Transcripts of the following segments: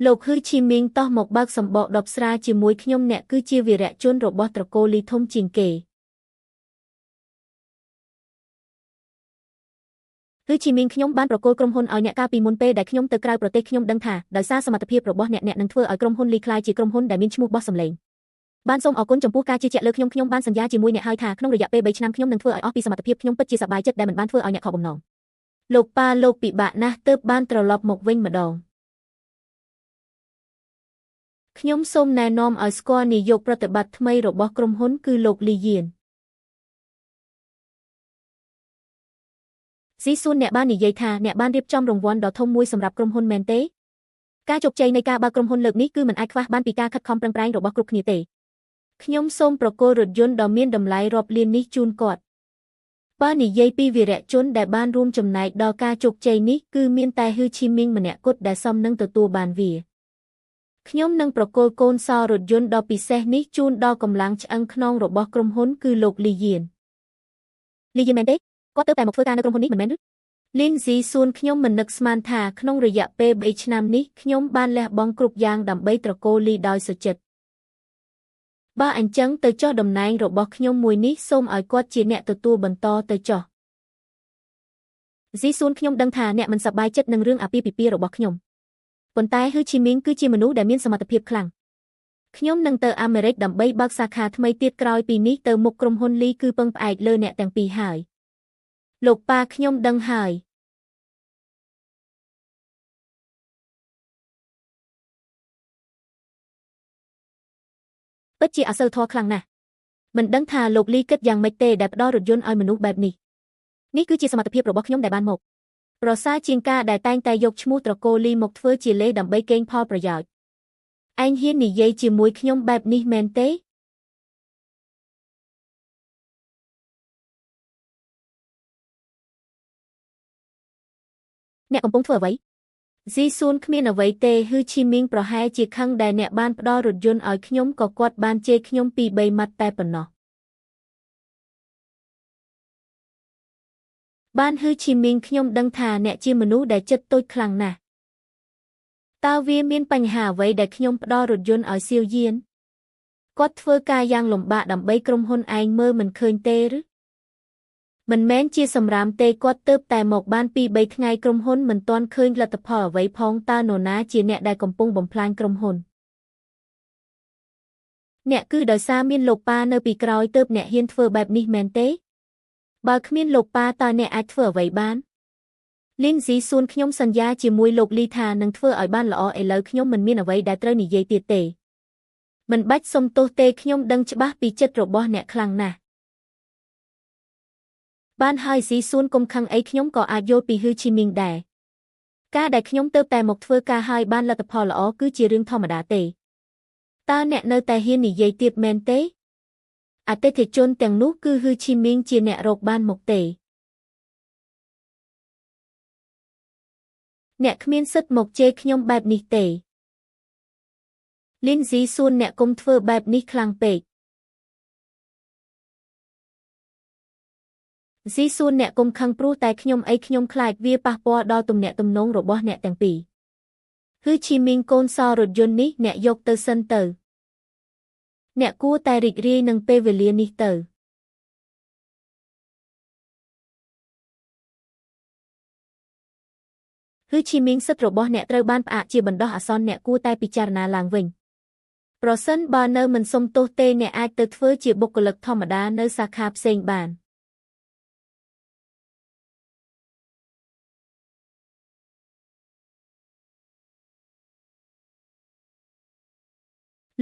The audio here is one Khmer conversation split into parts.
លោកហ៊ឺឈីមីងតោះមកបើកសម្បកដប់ស្រាជាមួយខ្ញុំអ្នកគឺជាវីរៈជនរបស់ត្រកូលលីធំជាងគេហ៊ឺឈីមីងខ្ញុំបានប្រគល់ក្រុមហ៊ុនឲ្យអ្នកកាលពីមុនពេលដែលខ្ញុំទៅក្រៅប្រទេសខ្ញុំដឹងថាដោយសារសមត្ថភាពរបស់អ្នកនឹងធ្វើឲ្យក្រុមហ៊ុនលីក្លាយជាក្រុមហ៊ុនដែលមានឈ្មោះបោះសម្លេងបានសូមអរគុណចំពោះការជឿជាក់លើខ្ញុំបានសន្យាជាមួយអ្នកហើយថាក្នុងរយៈពេល3ឆ្នាំខ្ញុំនឹងធ្វើឲ្យអស់ពីសមត្ថភាពខ្ញុំពិតជាសប្បាយចិត្តដែលមិនបានធ្វើឲ្យអ្នកខកបំណងលោកប៉ាលោកពិបាកណាស់ទើបបានត្រឡប់មកវិញម្ដងខ្ញុំសូមណែនាំឲ្យស្គាល់នាយកប្រតិបត្តិថ្មីរបស់ក្រុមហ៊ុនគឺលោកលីយៀនស៊ីស៊ូនអ្នកបាននិយាយថាអ្នកបានរៀបចំរង្វាន់ដ៏ធំមួយសម្រាប់ក្រុមហ៊ុនមែនទេការជោគជ័យនៃការបើកក្រុមហ៊ុនលើកនេះគឺមិនអាចខ្វះបានពីការខិតខំប្រឹងប្រែងរបស់គ្រប់គ្នាទេខ្ញុំសូមប្រគល់រថយន្តដ៏មានតម្លៃរាប់លាននេះជូនគាត់បើនិយាយពីវីរៈជនដែលបានរួមចំណែកដល់ការជោគជ័យនេះគឺមានតែហ៊ឺឈីមីងម្នាក់គត់ដែលសមនឹងទទួលបានវាខ្ញុំនឹងប្រគល់កូនសោរថយន្តដ៏ពិសេសនេះជូនដល់កម្លាំងឆ្អឹងខ្នងរបស់ក្រុមហ៊ុនគឺលោកលីយៀនមែនទេគាត់ទើបតែមកធ្វើការនៅក្រុមហ៊ុននេះមិនមែនឬលីនស៊ីស៊ូនខ្ញុំមិននឹកស្មានថាក្នុងរយៈពេល3ឆ្នាំនេះខ្ញុំបានលះបង់គ្រប់យ៉ាងដើម្បីត្រកូលលីដោយសុចិត្តបើអញ្ចឹងទៅចុះតំណែងរបស់ខ្ញុំមួយនេះសូមឲ្យគាត់ជាអ្នកទទួលបន្តទៅចុះស៊ីស៊ូនខ្ញុំដឹងថាអ្នកមិនសប្បាយចិត្តនឹងរឿងអាពាហ៍ពិពាហ៍របស់ខ្ញុំប៉ុន្តែហ៊ឺឈីមីងគឺជាមនុស្សដែលមានសមត្ថភាពខ្លាំងខ្ញុំនឹងទៅអាមេរិកដើម្បីបើកសាខាថ្មីទៀតក្រោយពីនេះទៅមុខក្រុមហ៊ុនលីគឺពឹងផ្អែកលើអ្នកទាំងពីរហើយលោកប៉ាខ្ញុំដឹងហើយពិតជាអសិលធម៌ខ្លាំងណាស់មិនដឹងថាលោកលីគិតយ៉ាងម៉េចទេដែលផ្ដល់រថយន្តឲ្យមនុស្សបែបនេះគឺជាសមត្ថភាពរបស់ខ្ញុំដែលបានមកប្រសើរជាងការដែលតែងតែយកឈ្មោះត្រកូលលីមកធ្វើជាលេសដើម្បីកេងផលប្រយោជន៍ឯងហ៊ាននិយាយជាមួយខ្ញុំបែបនេះមែនទេអ្នកកំពុងធ្វើអ្វីស៊ីស៊ូនគ្មានអ្វីទេហ៊ឺឈីមីងប្រហែលជាខឹងដែលអ្នកបានផ្ដល់រថយន្តឲ្យខ្ញុំក៏គាត់បានជេរខ្ញុំពី3ម៉ាត់តែប៉ុណ្ណោះបានហ៊ឺឈីមីងខ្ញុំដឹងថាអ្នកជាមនុស្សដែលចិត្តតូចខ្លាំងណាស់តើវាមានបញ្ហាអ្វីដែលខ្ញុំផ្ដល់រថយន្តឲ្យសៀវយៀនគាត់ធ្វើការយ៉ាងលំបាកដើម្បីក្រុមហ៊ុនឯងមើលមិនឃើញទេឬមិនមែនជាសម្រាមទេគាត់ទើបតែមកបានពី3ថ្ងៃក្រុមហ៊ុនមិនទាន់ឃើញលទ្ធផលអ្វីផងតើនរណាជាអ្នកដែលកំពុងបំផ្លាញក្រុមហ៊ុនអ្នកគឺដោយសារមានលោកប៉ានៅពីក្រោយទើបអ្នកហ៊ានធ្វើបែបនេះមែនទេបើគ្មានលោកប៉ាតើអ្នកអាចធ្វើអ្វីបានលីនស៊ីស៊ូនខ្ញុំសន្យាជាមួយលោកលីថានឹងធ្វើឲ្យបានល្អឥឡូវខ្ញុំមិនមានអ្វីដែលត្រូវនិយាយទៀតទេមិនបាច់សុំទោសទេខ្ញុំដឹងច្បាស់ពីចិត្តរបស់អ្នកខ្លាំងណាស់បានហើយស៊ីស៊ូនកុំខឹងអីខ្ញុំក៏អាចយល់ពីហ៊ឺឈីមីងដែរការដែលខ្ញុំទើបតែមកធ្វើការហើយបានលទ្ធផលល្អគឺជារឿងធម្មតាទេតើអ្នកនៅតែហ៊ាននិយាយទៀតមែនទេអតិថិជនទាំងនោះគឺហ៊ឺឈីមីងជាអ្នករកបានមកទេអ្នកគ្មានសិទ្ធិមកជេរខ្ញុំបែបនេះទេលីនស៊ីស៊ូនអ្នកកុំធ្វើបែបនេះខ្លាំងពេកស៊ីស៊ូនអ្នកកុំខឹងព្រោះតែខ្ញុំខ្លាចវាប៉ះពាល់ដល់ទំនាក់ទំនងរបស់អ្នកទាំងពីរហ៊ឺឈីមីងកូនសោរថយន្តនេះអ្នកយកទៅសិនទៅអ្នកគួរតែរីករាយនឹងពេលវេលានេះទៅហ៊ឺឈីមីងសិទ្ធិរបស់អ្នកត្រូវបានផ្អាកជាបណ្ដោះអាសន្នអ្នកគួរតែពិចារណាឡើងវិញប្រសិនបើនៅមិនសុំទោសទេអ្នកអាចទៅធ្វើជាបុគ្គលិកធម្មតានៅសាខាផ្សេងបាន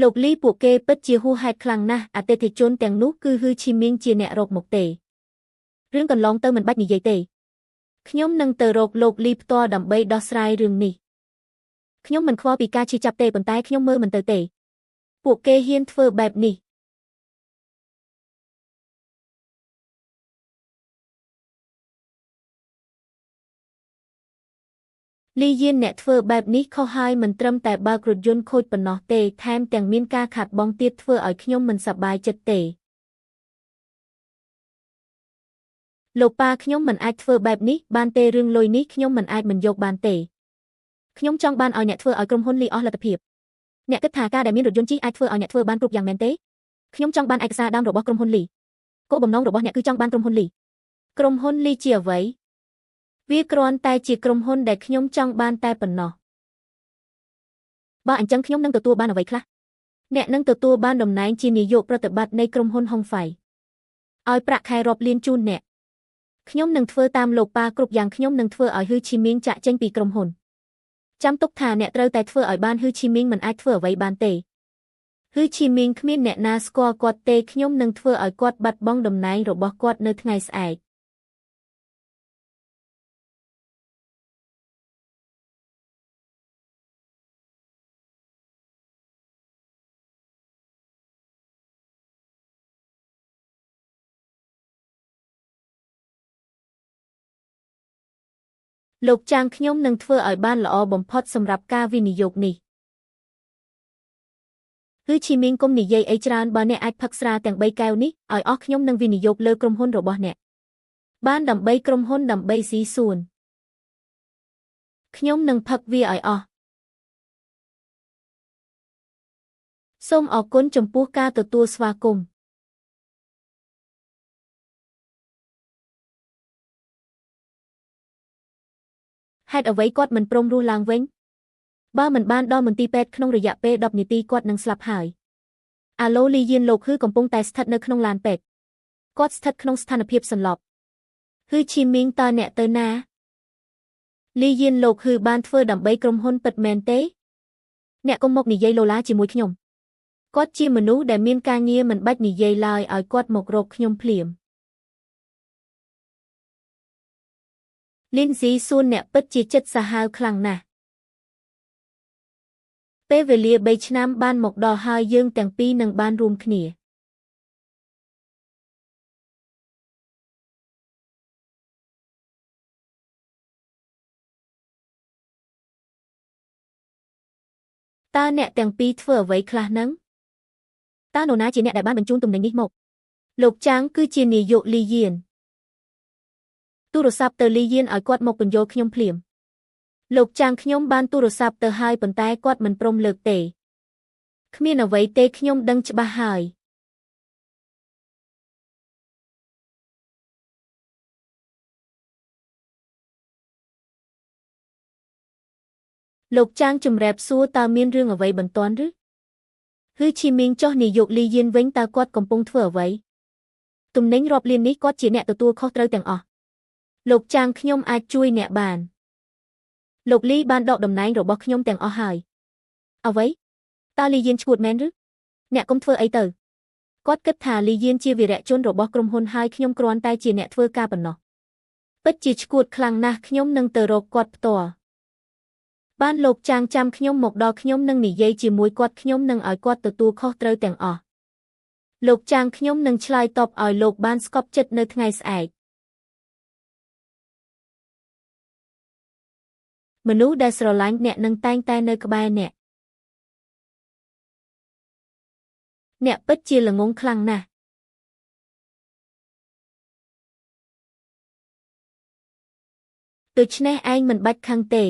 លោកលីពួកគេពិតជាហួសហេតុខ្លាំងណាស់អតិថិជនទាំងនោះគឺហ៊ឺឈីមីងជាអ្នករកមកទេរឿងកន្លងទៅមិនបាច់និយាយទេខ្ញុំនឹងទៅរកលោកលីផ្ទាល់ដើម្បីដោះស្រាយរឿងនេះខ្ញុំមិនខ្វល់ពីការឈឺចាប់ទេប៉ុន្តែខ្ញុំមើលមិនទៅទេពួកគេហ៊ានធ្វើបែបនេះលីយៀនអ្នកធ្វើបែបនេះខុសហើយមិនត្រឹមតែបើករថយន្តខូចប៉ុណ្ណោះទេថែមទាំងមានការខាតបង់ទៀតធ្វើឲ្យខ្ញុំមិនសប្បាយចិត្តទេលោកប៉ាខ្ញុំមិនអាចធ្វើបែបនេះបានទេរឿងលុយនេះខ្ញុំមិនអាចមិនយកបានទេ ខ្ញុំចង់បានឲ្យអ្នកធ្វើឲ្យក្រុមហ៊ុនលីអស់លទ្ធភាពអ្នកគិតថាការដែលមានរថយន្តជិះអាចធ្វើឲ្យអ្នកធ្វើបានគ្រប់យ៉ាងមែនទេខ្ញុំចង់បានឯកសារដើមរបស់ក្រុមហ៊ុនលីគោលបំណងរបស់អ្នកគឺចង់បានក្រុមហ៊ុនលីជាអ្វីវាគ្រាន់តែជាក្រុមហ៊ុនដែលខ្ញុំចង់បានតែប៉ុណ្ណោះបើអញ្ចឹងខ្ញុំនឹងទទួលបានអ្វីខ្លះអ្នកនឹងទទួលបានតំណែងជានាយកប្រតិបត្តិនៃក្រុមហ៊ុនហុងហ្វៃឲ្យប្រាក់ខែរាប់លានជូនអ្នកខ្ញុំនឹងធ្វើតាមលោកប៉ាគ្រប់យ៉ាងខ្ញុំនឹងធ្វើឲ្យហ៊ឺឈីមីងចាក់ចេញពីក្រុមហ៊ុនចាំទុកថាអ្នកត្រូវតែធ្វើឲ្យបានហ៊ឺឈីមីងមិនអាចធ្វើអ្វីបានទេហ៊ឺឈីមីងគ្មានអ្នកណាស្គាល់គាត់ទេខ្ញុំនឹងធ្វើឲ្យគាត់បាត់បង់តំណែងរបស់គាត់នៅថ្ងៃស្អែកលោកចាងខ្ញុំនឹងធ្វើឲ្យបានល្អបំផុតសម្រាប់ការវិនិយោគនេះហ៊ឺឈីមីងកុំនិយាយអីច្រើនបើអ្នកអាចផឹកស្រាទាំង3កែវនេះឲ្យអស់ខ្ញុំនឹងវិនិយោគលើក្រុមហ៊ុនរបស់អ្នកបានដើម្បីក្រុមហ៊ុនដើម្បីស៊ីសួនខ្ញុំនឹងផឹកវាឲ្យអស់សូមអរគុណចំពោះការទទួលស្វាគមន៍ហេតុអ្វីគាត់មិនព្រមរស់ឡើងវិញបើមិនបានដល់មន្ទីរពេទ្យក្នុងរយៈពេល10នាទីគាត់នឹងស្លាប់ហើយអាឡូលីយានលោកហ៊ឺកំពុងតែស្ថិតនៅក្នុងឡានពេទ្យគាត់ស្ថិតក្នុងស្ថានភាពសន្លប់ហ៊ឺឈីមីងតើអ្នកទៅណាលីយានលោកហ៊ឺបានធ្វើដើម្បីក្រុមហ៊ុនពិតមែនទេអ្នកកុំមកនិយាយឡូឡាជាមួយខ្ញុំគាត់ជាមនុស្សដែលមានការងារមិនបាច់និយាយឡើយឲ្យគាត់មករកខ្ញុំភ្លាមលីនស៊ីសួនអ្នកពិតជាចិត្តសាហាវខ្លាំងណាស់ពេលវេលា3ឆ្នាំបានមកដល់ហើយយើងទាំងពីរនឹងបានរួមគ្នាតើអ្នកទាំងពីរធ្វើអ្វីខ្លះនឹងតើនរណាជាអ្នកដែលបានបញ្ជូនទំនិញនេះមកលោកចាងគឺជានាយកលីយានទូរស័ព្ទទៅលីយានឲ្យគាត់មកបញ្យល់ខ្ញុំភ្លាមលោកចាងខ្ញុំបានទូរស័ព្ទទៅហើយប៉ុន្តែគាត់មិនព្រមលើកទេគ្មានអ្វីទេខ្ញុំដឹងច្បាស់ហើយលោកចាងជំរាបសួរតើមានរឿងអ្វីបន្ទាន់ឬហ៊ឺឈីមីងចុះនាយកលីយានវិញតើគាត់កំពុងធ្វើអ្វីទំនិញរាប់លាននេះគាត់ជាអ្នកទទួលខុសត្រូវទាំងអស់លោកចាងខ្ញុំអាចជួយអ្នកបានលោកលីបានដកតំណែងរបស់ខ្ញុំទាំងអស់ហើយអ្វីតើលីយានឈួតមែនឬអ្នកកុំធ្វើអីទៅគាត់គិតថាលីយានជាវីរៈជនរបស់ក្រុមហ៊ុនហើយខ្ញុំគ្រាន់តែជាអ្នកធ្វើការប៉ុណ្ណោះពិតជាឈួតខ្លាំងណាស់ខ្ញុំនឹងទៅរកគាត់ផ្ទាល់បានលោកចាងចាំខ្ញុំមកដល់ខ្ញុំនឹងនិយាយជាមួយគាត់ខ្ញុំនឹងឲ្យគាត់ទទួលខុសត្រូវទាំងអស់លោកចាងខ្ញុំនឹងឆ្លើយតបឲ្យលោកបានស្កប់ចិត្តនៅថ្ងៃស្អែកមនុស្សដែលស្រឡាញ់អ្នកនឹងតែងតែនៅក្បែរអ្នកពិតជាល្ងងខ្លាំងណាស់ដូច្នេះឯងមិនបាច់ខឹងទេ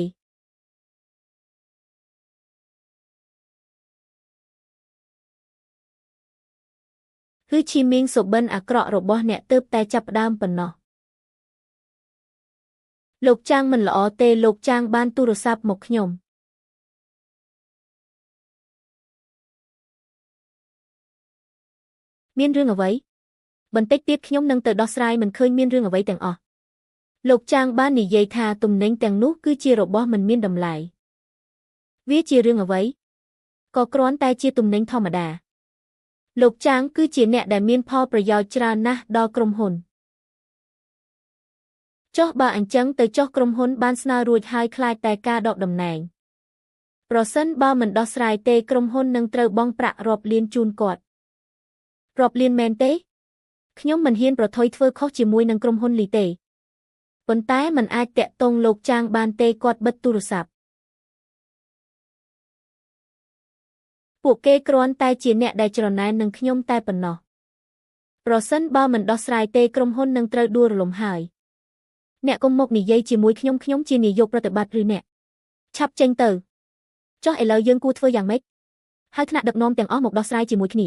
ហ៊ឺឈីមីងសុបិនអាក្រក់របស់អ្នកទើបតែចាប់ផ្ដើមប៉ុណ្ណោះលោកចាងមិនល្អទេលោកចាងបានទូរស័ព្ទមកខ្ញុំមានរឿងអ្វីបន្តិចទៀតខ្ញុំនឹងទៅដោះស្រាយមិនឃើញមានរឿងអ្វីទាំងអស់លោកចាងបាននិយាយថាទំនិញទាំងនោះគឺជារបស់មិនមានតម្លៃវាជារឿងអ្វីក៏គ្រាន់តែជាទំនិញធម្មតាលោកចាងគឺជាអ្នកដែលមានផលប្រយោជន៍ច្រើនណាស់ដល់ក្រុមហ៊ុនចុះបើអញ្ចឹងទៅចុះក្រុមហ៊ុនបានស្នើរួចហើយខ្លាចតែការដកតំណែងប្រសិនបើមិនដោះស្រាយទេក្រុមហ៊ុននឹងត្រូវបង់ប្រាក់រាប់លានជូនគាត់រាប់លានមែនទេខ្ញុំមិនហ៊ានប្រថុយធ្វើខុសជាមួយនឹងក្រុមហ៊ុនលីទេប៉ុន្តែมันអាចតាក់ទងលោកចាងបានទេគាត់បិទទូរស័ព្ទពួកគេគ្រាន់តែជាអ្នកដែលច្រណែននឹងខ្ញុំតែប៉ុណ្ណោះប្រសិនបើមិនដោះស្រាយទេក្រុមហ៊ុននឹងត្រូវដួលរលំហើយអ្នកកុំមកនិយាយជាមួយខ្ញុំជានាយកប្រតិបត្តិឬអ្នក ឆាប់ចេញទៅចុះឥឡូវយើងគួរធ្វើយ៉ាងម៉េចហើយថ្នាក់ដឹកនាំទាំងអស់មកដោះស្រាយជាមួយគ្នា